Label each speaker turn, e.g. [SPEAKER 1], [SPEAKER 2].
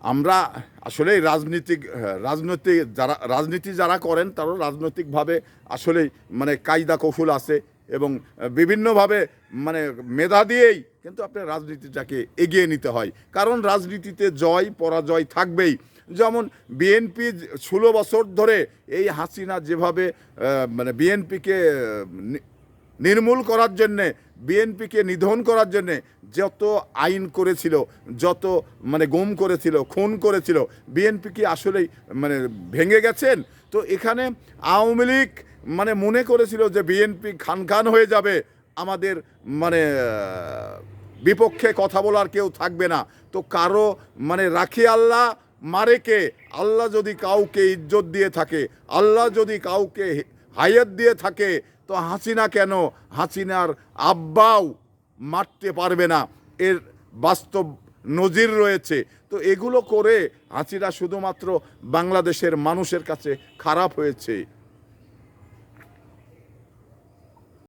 [SPEAKER 1] আমরা আসলে রাজনীতি যারা করেন তারা রাজনৈতিকভাবে আসলেই মানে কায়দা কৌশল আছে এবং বিভিন্নভাবে মানে মেধা দিয়েই কিন্তু আপনার রাজনীতিটাকে এগিয়ে নিতে হয়, কারণ রাজনীতিতে জয় পরাজয় থাকবেই। যেমন বিএনপি 16 বছর ধরে এই হাসিনা যেভাবে মানে বিএনপিকে নির্মূল করার জন্যে, বিএনপিকে নিধন করার জন্যে যত আইন করেছিল, যত মানে গুম করেছিল, খুন করেছিল, বিএনপি কি আসলেই মানে ভেঙে গেছেন? তো এখানে আওয়ামী লীগ মানে মনে করেছিল যে বিএনপি খান খান হয়ে যাবে, আমাদের মানে বিপক্ষে কথা বলার কেউ থাকবে না। তো কারো মানে রাখি আল্লাহ মারে কে, আল্লাহ যদি কাউকে ইজ্জত দিয়ে থাকে, আল্লাহ যদি কাউকে হায়াত দিয়ে থাকে, তো হাসিনা কেন, হাসিনার আব্বাও মারতে পারবে না, এর বাস্তব নজির রয়েছে। তো এগুলো করে হাসিনা শুধুমাত্র বাংলাদেশের মানুষের কাছে খারাপ হয়েছে।